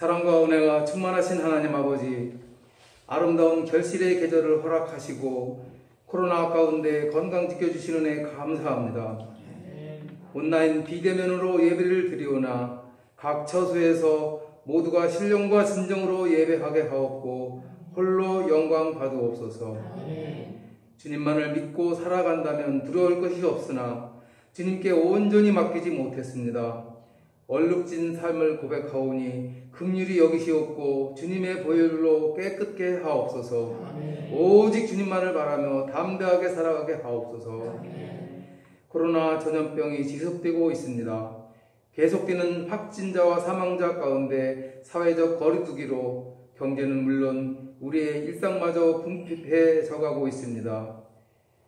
사랑과 은혜가 충만하신 하나님 아버지, 아름다운 결실의 계절을 허락하시고 코로나 가운데 건강 지켜주시는 은혜 감사합니다. 온라인 비대면으로 예배를 드리오나 각 처소에서 모두가 신령과 진정으로 예배하게 하옵고 홀로 영광 받으옵소서. 주님만을 믿고 살아간다면 두려울 것이 없으나 주님께 온전히 맡기지 못했습니다. 얼룩진 삶을 고백하오니 긍휼히 여기시옵고 주님의 보혈로 깨끗게 하옵소서. 오직 주님만을 바라며 담대하게 살아가게 하옵소서. 코로나 전염병이 지속되고 있습니다. 계속되는 확진자와 사망자 가운데 사회적 거리두기로 경제는 물론 우리의 일상마저 궁핍해져 가고 있습니다.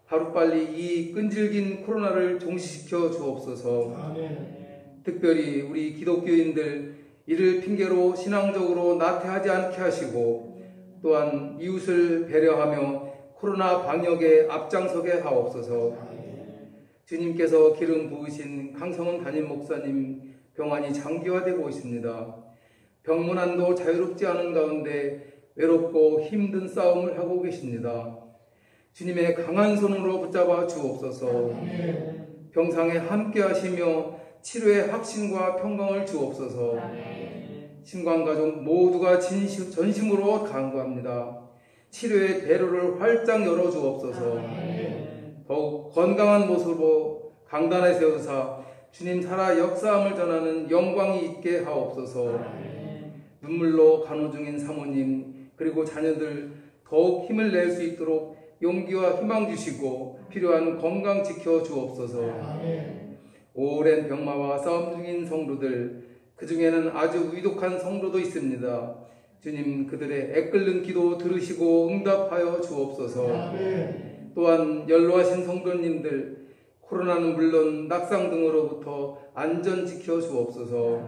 하루빨리 이 끈질긴 코로나를 종식시켜 주옵소서. 특별히 우리 기독교인들 이를 핑계로 신앙적으로 나태하지 않게 하시고 또한 이웃을 배려하며 코로나 방역에 앞장서게 하옵소서. 주님께서 기름 부으신 강성원 담임 목사님 병환이 장기화되고 있습니다. 병문안도 자유롭지 않은 가운데 외롭고 힘든 싸움을 하고 계십니다. 주님의 강한 손으로 붙잡아 주옵소서. 병상에 함께 하시며 치료의 확신과 평강을 주옵소서. 신관가족 모두가 전심으로 간구합니다. 치료의 대로를 활짝 열어 주옵소서. 더욱 건강한 모습으로 강단에 세우사 주님 살아 역사함을 전하는 영광이 있게 하옵소서. 눈물로 간호 중인 사모님 그리고 자녀들 더욱 힘을 낼 수 있도록 용기와 희망 주시고 필요한 건강 지켜 주옵소서. 오랜 병마와 싸움 중인 성도들, 그 중에는 아주 위독한 성도도 있습니다. 주님 그들의 애끓는 기도 들으시고 응답하여 주옵소서. 또한 연로하신 성도님들, 코로나는 물론 낙상 등으로부터 안전 지켜 주옵소서.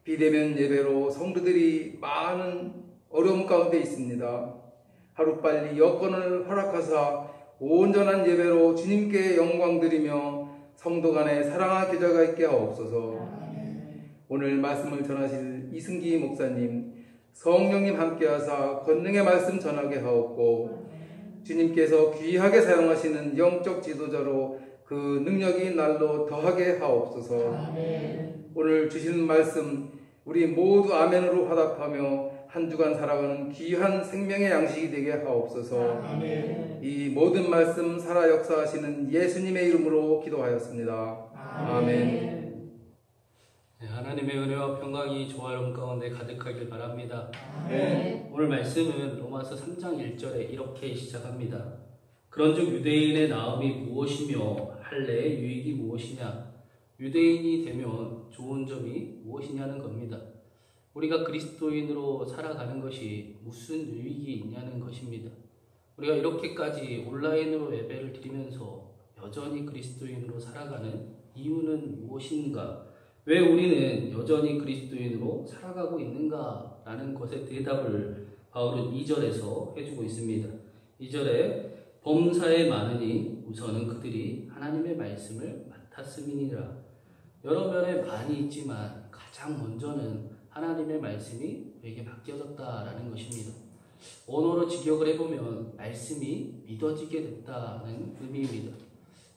비대면 예배로 성도들이 많은 어려움 가운데 있습니다. 하루빨리 여건을 허락하사 온전한 예배로 주님께 영광 드리며 성도 간에 사랑의 교제가 있게 하옵소서. 오늘 말씀을 전하실 이승기 목사님, 성령님 함께하사 권능의 말씀 전하게 하옵고 주님께서 귀하게 사용하시는 영적 지도자로 그 능력이 날로 더하게 하옵소서. 오늘 주시는 말씀 우리 모두 아멘으로 화답하며 한 주간 살아가는 귀한 생명의 양식이 되게 하옵소서. 이 모든 말씀 살아 역사하시는 예수님의 이름으로 기도하였습니다. 아멘. 네, 하나님의 은혜와 평강이 조화로움 가운데 가득하길 바랍니다. 네. 오늘 말씀은 로마서 3장 1절에 이렇게 시작합니다. 그런즉 유대인의 나음이 무엇이며 할례의 유익이 무엇이냐? 유대인이 되면 좋은 점이 무엇이냐는 겁니다. 우리가 그리스도인으로 살아가는 것이 무슨 유익이 있냐는 것입니다. 우리가 이렇게까지 온라인으로 예배를 드리면서 여전히 그리스도인으로 살아가는 이유는 무엇인가? 왜 우리는 여전히 그리스도인으로 살아가고 있는가? 라는 것의 대답을 바울은 2절에서 해주고 있습니다. 2절에 범사에 많으니 우선은 그들이 하나님의 말씀을 맡았음이니라. 여러 면에 많이 있지만 가장 먼저는 하나님의 말씀이 우리에게 맡겨졌다라는 것입니다. 언어로 직역을 해보면 말씀이 믿어지게 됐다는 의미입니다.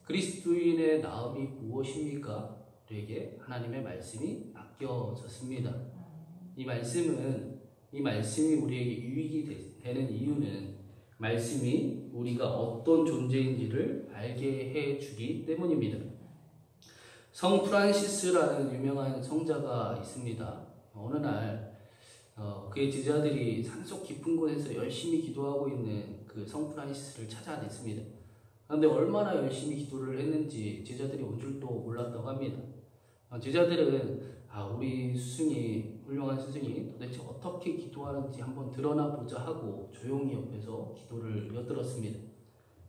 그리스도인의 나음이 무엇입니까? 우리에게 하나님의 말씀이 맡겨졌습니다. 이 말씀이 우리에게 유익이 되는 이유는 말씀이 우리가 어떤 존재인지를 알게 해주기 때문입니다. 성 프란시스라는 유명한 성자가 있습니다. 어느 날 그의 제자들이 산속 깊은 곳에서 열심히 기도하고 있는 그 성 프란시스를 찾아냈습니다. 그런데 얼마나 열심히 기도를 했는지 제자들이 온 줄도 몰랐다고 합니다. 제자들은 우리 스승이, 훌륭한 스승이 도대체 어떻게 기도하는지 한번 드러나 보자 하고 조용히 옆에서 기도를 엿들었습니다.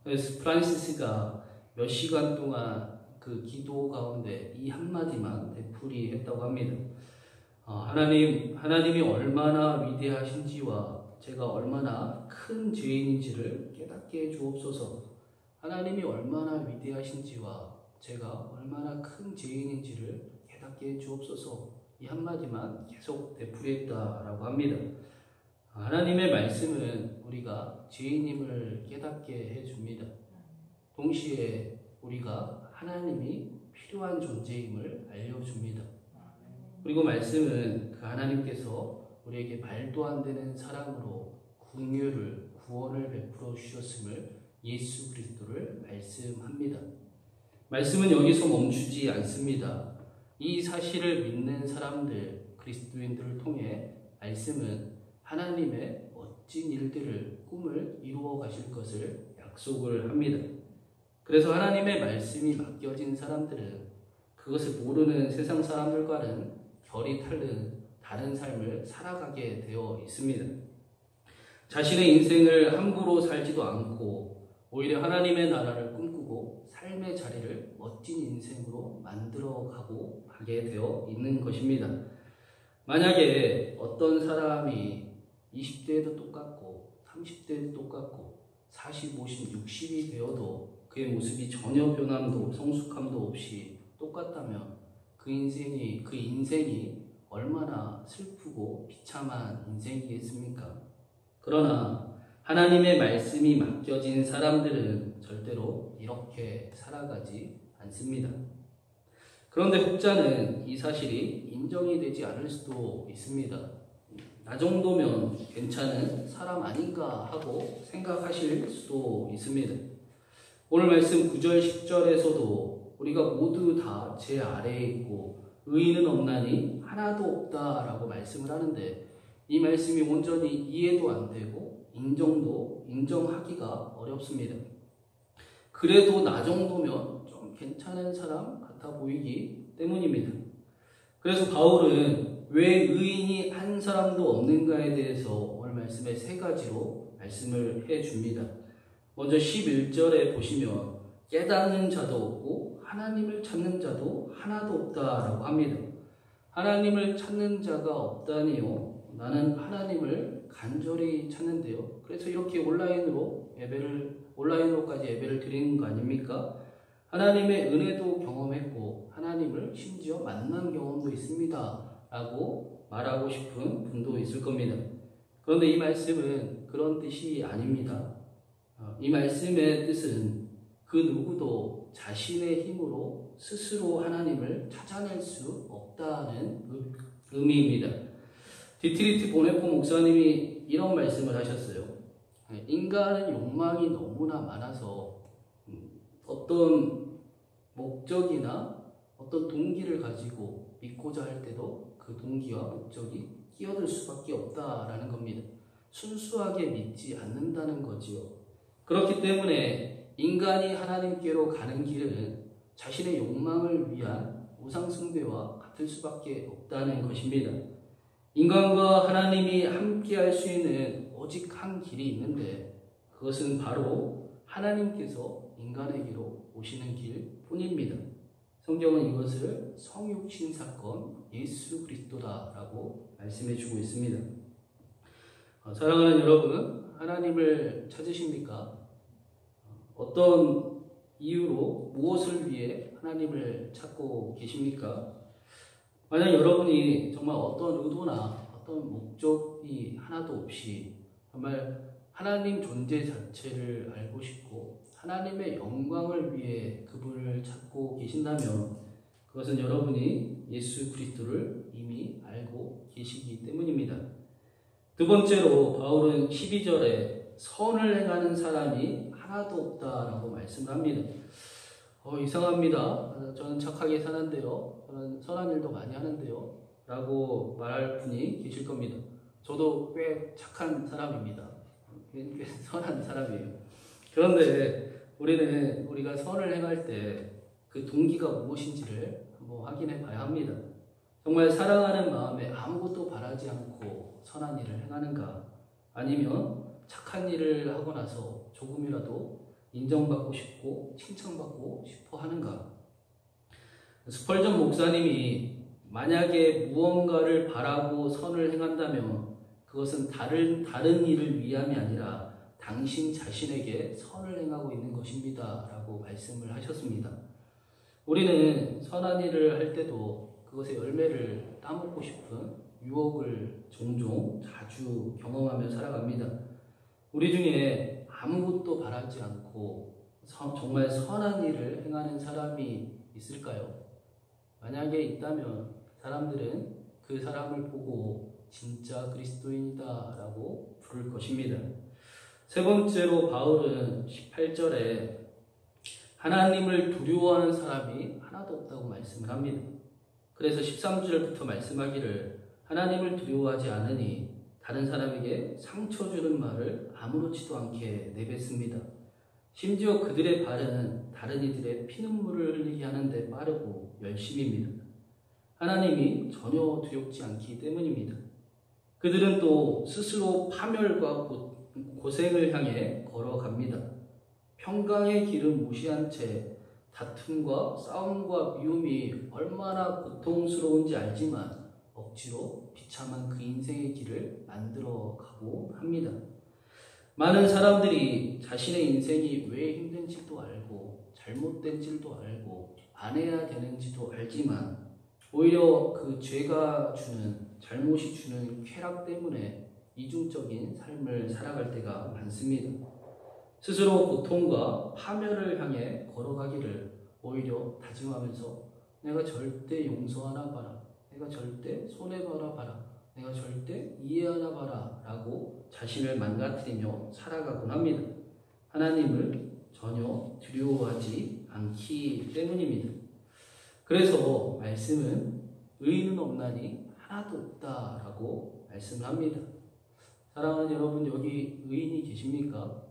그래서 프란시스가 몇 시간 동안 그 기도 가운데 이 한마디만 되풀이했다고 합니다. 하나님이 얼마나 위대하신지와 제가 얼마나 큰 죄인인지를 깨닫게 해 주옵소서. 하나님이 얼마나 위대하신지와 제가 얼마나 큰 죄인인지를 깨닫게 해 주옵소서. 이 한마디만 계속 되풀이했다라고 합니다. 하나님의 말씀은 우리가 죄인임을 깨닫게 해줍니다. 동시에 우리가 하나님이 필요한 존재임을 알려줍니다. 그리고 말씀은 그 하나님께서 우리에게 말도 안 되는 사랑으로 긍휼을 구원을 베풀어 주셨음을 예수 그리스도를 말씀합니다. 말씀은 여기서 멈추지 않습니다. 이 사실을 믿는 사람들, 그리스도인들을 통해 말씀은 하나님의 멋진 일들을, 꿈을 이루어 가실 것을 약속을 합니다. 그래서 하나님의 말씀이 맡겨진 사람들은 그것을 모르는 세상 사람들과는 결이 다른 삶을 살아가게 되어 있습니다. 자신의 인생을 함부로 살지도 않고 오히려 하나님의 나라를 꿈꾸고 삶의 자리를 멋진 인생으로 만들어가고 하게 되어 있는 것입니다. 만약에 어떤 사람이 20대에도 똑같고 30대에도 똑같고 40, 50, 60이 되어도 그의 모습이 전혀 변함도 성숙함도 없이 똑같다면 그 인생이 얼마나 슬프고 비참한 인생이겠습니까? 그러나 하나님의 말씀이 맡겨진 사람들은 절대로 이렇게 살아가지 않습니다. 그런데 혹자는 이 사실이 인정이 되지 않을 수도 있습니다. 나 정도면 괜찮은 사람 아닌가 하고 생각하실 수도 있습니다. 오늘 말씀 9절 10절에서도 우리가 모두 다 제 아래에 있고 의인은 없나니 하나도 없다라고 말씀을 하는데 이 말씀이 온전히 이해도 안 되고 인정하기가 어렵습니다. 그래도 나 정도면 좀 괜찮은 사람 같아 보이기 때문입니다. 그래서 바울은 왜 의인이 한 사람도 없는가에 대해서 오늘 말씀에 세 가지로 말씀을 해줍니다. 먼저 11절에 보시면 깨닫는 자도 없고 하나님을 찾는 자도 하나도 없다라고 합니다. 하나님을 찾는 자가 없다니요. 나는 하나님을 간절히 찾는데요. 그래서 이렇게 온라인으로까지 예배를 드리는 거 아닙니까? 하나님의 은혜도 경험했고 하나님을 심지어 만난 경험도 있습니다. 라고 말하고 싶은 분도 있을 겁니다. 그런데 이 말씀은 그런 뜻이 아닙니다. 이 말씀의 뜻은 그 누구도 자신의 힘으로 스스로 하나님을 찾아낼 수 없다는 의미입니다. 디트리트 보네포 목사님이 이런 말씀을 하셨어요. 인간은 욕망이 너무나 많아서 어떤 목적이나 어떤 동기를 가지고 믿고자 할 때도 그 동기와 목적이 끼어들 수밖에 없다라는 겁니다. 순수하게 믿지 않는다는 거지요. 그렇기 때문에 인간이 하나님께로 가는 길은 자신의 욕망을 위한 우상숭배와 같을 수밖에 없다는 것입니다. 인간과 하나님이 함께 할 수 있는 오직 한 길이 있는데 그것은 바로 하나님께서 인간에게로 오시는 길 뿐입니다. 성경은 이것을 성육신 사건 예수 그리스도다라고 말씀해 주고 있습니다. 사랑하는 여러분, 하나님을 찾으십니까? 어떤 이유로 무엇을 위해 하나님을 찾고 계십니까? 만약 여러분이 정말 어떤 의도나 어떤 목적이 하나도 없이 정말 하나님 존재 자체를 알고 싶고 하나님의 영광을 위해 그분을 찾고 계신다면 그것은 여러분이 예수 그리스도를 이미 알고 계시기 때문입니다. 두 번째로 바울은 12절에 선을 행하는 사람이 하나도 없다라고 말씀을 합니다. 이상합니다. 저는 착하게 사는데요. 저는 선한 일도 많이 하는데요. 라고 말할 분이 계실 겁니다. 저도 꽤 착한 사람입니다. 꽤 선한 사람이에요. 그런데 우리가 선을 행할 때 그 동기가 무엇인지를 한번 확인해 봐야 합니다. 정말 사랑하는 마음에 아무것도 바라지 않고 선한 일을 행하는가? 아니면 착한 일을 하고 나서 조금이라도 인정받고 싶고 칭찬받고 싶어 하는가? 스펄전 목사님이 만약에 무언가를 바라고 선을 행한다면 그것은 다른 일을 위함이 아니라 당신 자신에게 선을 행하고 있는 것입니다. 라고 말씀을 하셨습니다. 우리는 선한 일을 할 때도 그것의 열매를 따먹고 싶은 유혹을 종종 자주 경험하며 살아갑니다. 우리 중에 아무것도 바라지 않고 정말 선한 일을 행하는 사람이 있을까요? 만약에 있다면 사람들은 그 사람을 보고 진짜 그리스도인이다 라고 부를 것입니다. 세 번째로 바울은 18절에 하나님을 두려워하는 사람이 하나도 없다고 말씀을 합니다. 그래서 13절부터 말씀하기를 하나님을 두려워하지 않으니 다른 사람에게 상처 주는 말을 아무렇지도 않게 내뱉습니다. 심지어 그들의 발은 다른 이들의 피눈물을 흘리게 하는데 빠르고 열심입니다. 하나님이 전혀 두렵지 않기 때문입니다. 그들은 또 스스로 파멸과 고생을 향해 걸어갑니다. 평강의 길을 무시한 채 다툼과 싸움과 미움이 얼마나 고통스러운지 알지만 억지로 비참한 그 인생의 길을 만들어가고 합니다. 많은 사람들이 자신의 인생이 왜 힘든지도 알고 잘못된지도 알고 안 해야 되는지도 알지만 오히려 그 죄가 주는 잘못이 주는 쾌락 때문에 이중적인 삶을 살아갈 때가 많습니다. 스스로 고통과 파멸을 향해 걸어가기를 오히려 다짐하면서 내가 절대 용서하나 봐라, 내가 절대 손해봐라 봐라, 내가 절대 이해하나 봐라 라고 자신을 망가뜨리며 살아가곤 합니다. 하나님을 전혀 두려워하지 않기 때문입니다. 그래서 말씀은 의인은 없나니 하나도 없다라고 말씀을 합니다. 사랑하는 여러분, 여기 의인이 계십니까?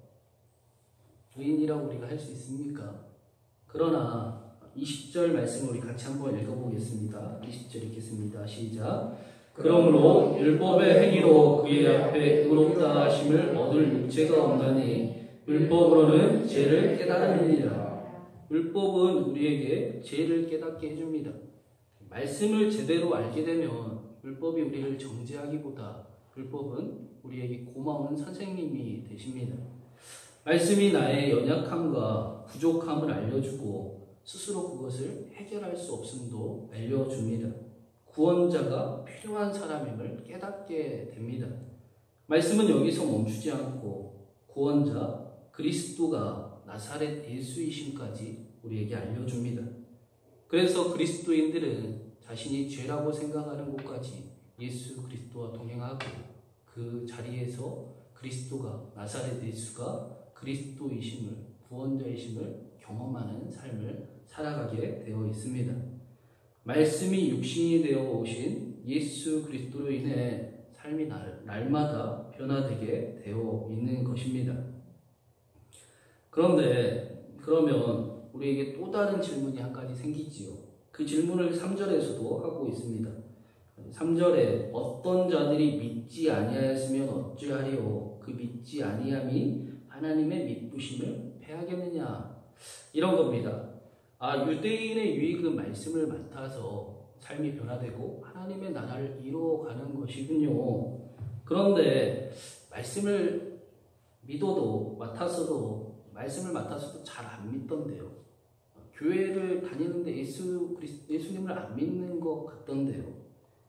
의인이라고 우리가 할 수 있습니까? 그러나 20절 말씀을 우리 같이 한번 읽어보겠습니다. 20절 읽겠습니다. 시작. 그러므로 율법의 행위로 그의 앞에 의롭다 하심을 얻을 육체가 없나니 율법으로는 죄를 깨달으니라. 율법은 우리에게 죄를 깨닫게 해줍니다. 말씀을 제대로 알게 되면 율법이 우리를 정죄하기보다 율법은 우리에게 고마운 선생님이 되십니다. 말씀이 나의 연약함과 부족함을 알려주고 스스로 그것을 해결할 수 없음도 알려줍니다. 구원자가 필요한 사람임을 깨닫게 됩니다. 말씀은 여기서 멈추지 않고 구원자 그리스도가 나사렛 예수이심까지 우리에게 알려줍니다. 그래서 그리스도인들은 자신이 죄라고 생각하는 곳까지 예수 그리스도와 동행하고 그 자리에서 그리스도가 나사렛 예수가 그리스도이심을 구원자이심을 경험하는 삶을 살아가게 되어 있습니다. 말씀이 육신이 되어 오신 예수 그리스도로 인해 삶이 날마다 변화되게 되어 있는 것입니다. 그러면 우리에게 또 다른 질문이 한 가지 생기지요. 그 질문을 3절에서도 하고 있습니다. 3절에 어떤 자들이 믿지 아니하였으면 어찌하리요? 그 믿지 아니함이 하나님의 믿부심을 패하겠느냐? 이런 겁니다. 유대인의 유익은 말씀을 맡아서 삶이 변화되고 하나님의 나라를 이루어가는 것이군요. 그런데 말씀을 말씀을 맡았어도 잘 안 믿던데요. 교회를 다니는데 예수님을 안 믿는 것 같던데요.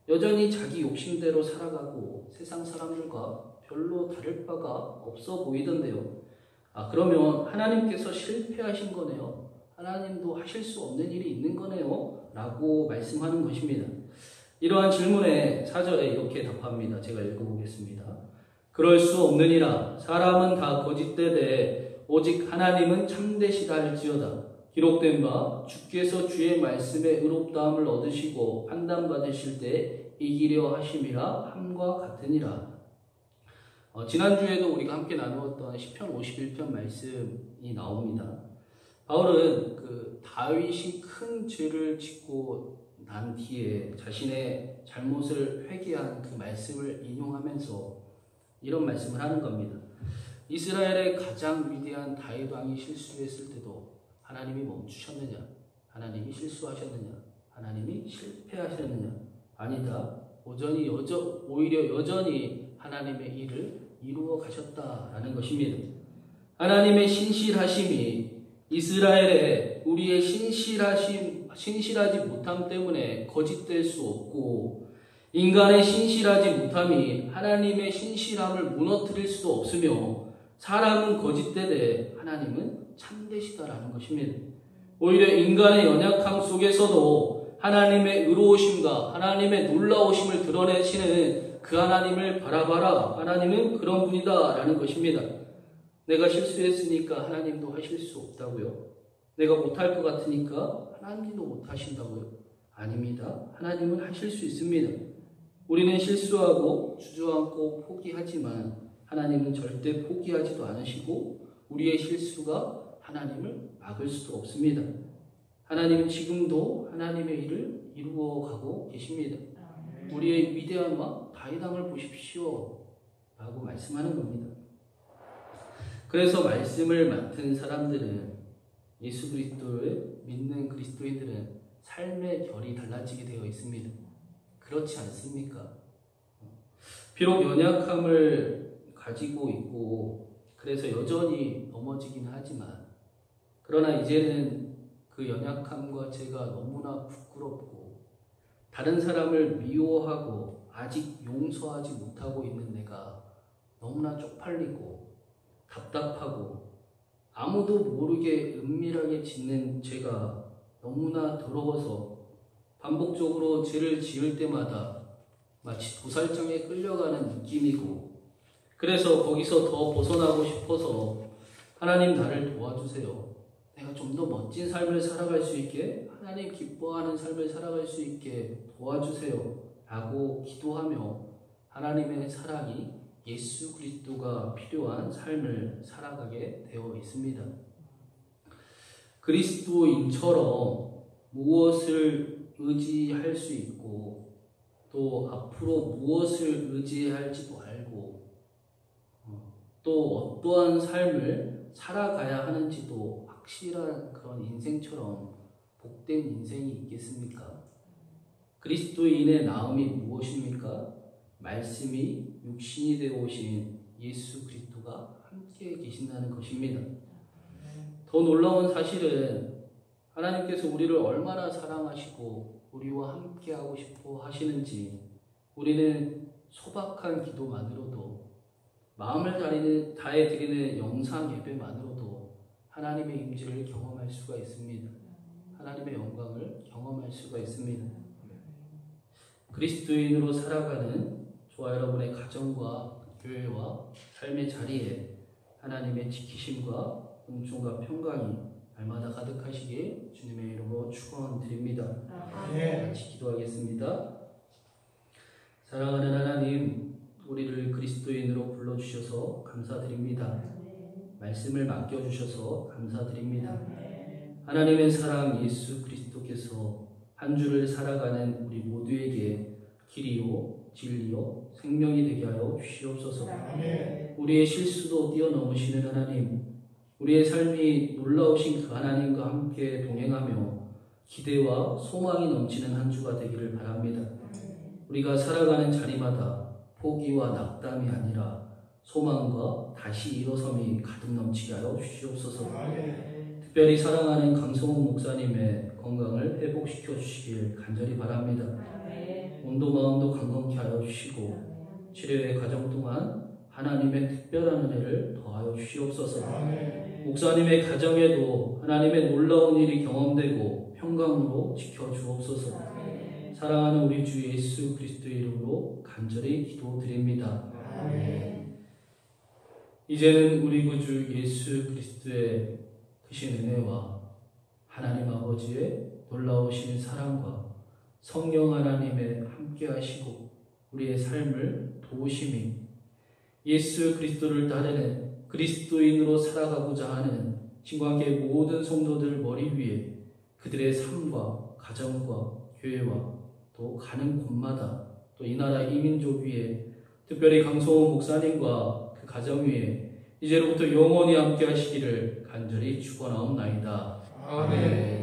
여전히 자기 욕심대로 살아가고 세상 사람들과 별로 다를 바가 없어 보이던데요. 그러면 하나님께서 실패하신 거네요. 하나님도 하실 수 없는 일이 있는 거네요. 라고 말씀하는 것입니다. 이러한 질문에 4절에 이렇게 답합니다. 제가 읽어보겠습니다. 그럴 수 없느니라. 사람은 다 거짓되되 오직 하나님은 참되시다 할지어다. 기록된 바 주께서 주의 말씀에 의롭다함을 얻으시고 판단받으실 때 이기려 하심이라 함과 같으니라. 지난주에도 우리가 함께 나누었던 시편 51편 말씀이 나옵니다. 바울은 그 다윗이 큰 죄를 짓고 난 뒤에 자신의 잘못을 회개한 그 말씀을 인용하면서 이런 말씀을 하는 겁니다. 이스라엘의 가장 위대한 다윗 왕이 실수했을 때도 하나님이 멈추셨느냐? 하나님이 실수하셨느냐? 하나님이 실패하셨느냐? 아니다. 오히려 여전히 하나님의 일을 이루어 가셨다라는 것입니다. 하나님의 신실하심이 이스라엘에 우리의 신실하지 못함 때문에 거짓될 수 없고 인간의 신실하지 못함이 하나님의 신실함을 무너뜨릴 수도 없으며 사람은 거짓되되 하나님은 참되시다라는 것입니다. 오히려 인간의 연약함 속에서도 하나님의 의로우심과 하나님의 놀라우심을 드러내시는 그 하나님을 바라봐라. 하나님은 그런 분이다 라는 것입니다. 내가 실수했으니까 하나님도 하실 수 없다고요? 내가 못할 것 같으니까 하나님도 못하신다고요? 아닙니다. 하나님은 하실 수 있습니다. 우리는 실수하고 주저앉고 포기하지만 하나님은 절대 포기하지도 않으시고 우리의 실수가 하나님을 막을 수도 없습니다. 하나님은 지금도 하나님의 일을 이루어가고 계십니다. 우리의 위대한 왕 다윗왕을 보십시오 라고 말씀하는 겁니다. 그래서 말씀을 맡은 사람들은 예수 그리스도를 믿는 그리스도인들은 삶의 결이 달라지게 되어 있습니다. 그렇지 않습니까? 비록 연약함을 가지고 있고 그래서 여전히 넘어지긴 하지만 그러나 이제는 그 연약함과 제가 너무나 부끄럽고 다른 사람을 미워하고 아직 용서하지 못하고 있는 내가 너무나 쪽팔리고 답답하고 아무도 모르게 은밀하게 짓는 죄가 너무나 더러워서 반복적으로 죄를 지을 때마다 마치 도살장에 끌려가는 느낌이고 그래서 거기서 더 벗어나고 싶어서 하나님 나를 도와주세요. 내가 좀 더 멋진 삶을 살아갈 수 있게 하나님 기뻐하는 삶을 살아갈 수 있게 도와주세요 라고 기도하며 하나님의 사랑이 예수 그리스도가 필요한 삶을 살아가게 되어 있습니다. 그리스도인처럼 무엇을 의지할 수 있고 또 앞으로 무엇을 의지해야 할지도 알고 또 어떠한 삶을 살아가야 하는지도 확실한 그런 인생처럼 복된 인생이 있겠습니까? 그리스도인의 나음이 무엇입니까? 말씀이 육신이 되어 오신 예수 그리스도가 함께 계신다는 것입니다. 더 놀라운 사실은 하나님께서 우리를 얼마나 사랑하시고 우리와 함께 하고 싶어 하시는지 우리는 소박한 기도만으로도 마음을 다해 드리는 영상 예배만으로도 하나님의 임재를 경험할 수가 있습니다. 하나님의 영광을 경험할 수가 있습니다. 그리스도인으로 살아가는 저와 여러분의 가정과 교회와 삶의 자리에 하나님의 지키심과 은총과 평강이 날마다 가득하시길 주님의 이름으로 축원드립니다. 같이 기도하겠습니다. 사랑하는 하나님, 우리를 그리스도인으로 불러주셔서 감사드립니다. 말씀을 맡겨주셔서 감사드립니다. 하나님의 사랑 예수 그리스도께서 한 주를 살아가는 우리 모두에게 길이요 진리요 생명이 되게 하여 주시옵소서. 우리의 실수도 뛰어넘으시는 하나님, 우리의 삶이 놀라우신 그 하나님과 함께 동행하며 기대와 소망이 넘치는 한 주가 되기를 바랍니다. 우리가 살아가는 자리마다 포기와 낙담이 아니라 소망과 다시 일어섬이 가득 넘치게 하여 주시옵소서. 특별히 사랑하는 강성훈 목사님의 건강을 회복시켜 주시길 간절히 바랍니다. 몸도 마음도 강건케 하여 주시고 치료의 과정 동안 하나님의 특별한 은혜를 더하여 주시옵소서. 목사님의 가정에도 하나님의 놀라운 일이 경험되고 평강으로 지켜주옵소서. 사랑하는 우리 주 예수 그리스도의 이름으로 간절히 기도드립니다. 이제는 우리 구주 예수 그리스도의 크신 은혜와 하나님 아버지의 놀라우신 사랑과 성령 하나님의 함께 하시고 우리의 삶을 도우심이 예수 그리스도를 따르는 그리스도인으로 살아가고자 하는 신광교회 모든 성도들 머리 위에 그들의 삶과 가정과 교회와 또 가는 곳마다 또 이 나라 이민족 위에 특별히 강성호 목사님과 그 가정 위에 이제로부터 영원히 함께 하시기를 간절히 축원하옵나이다. 아멘.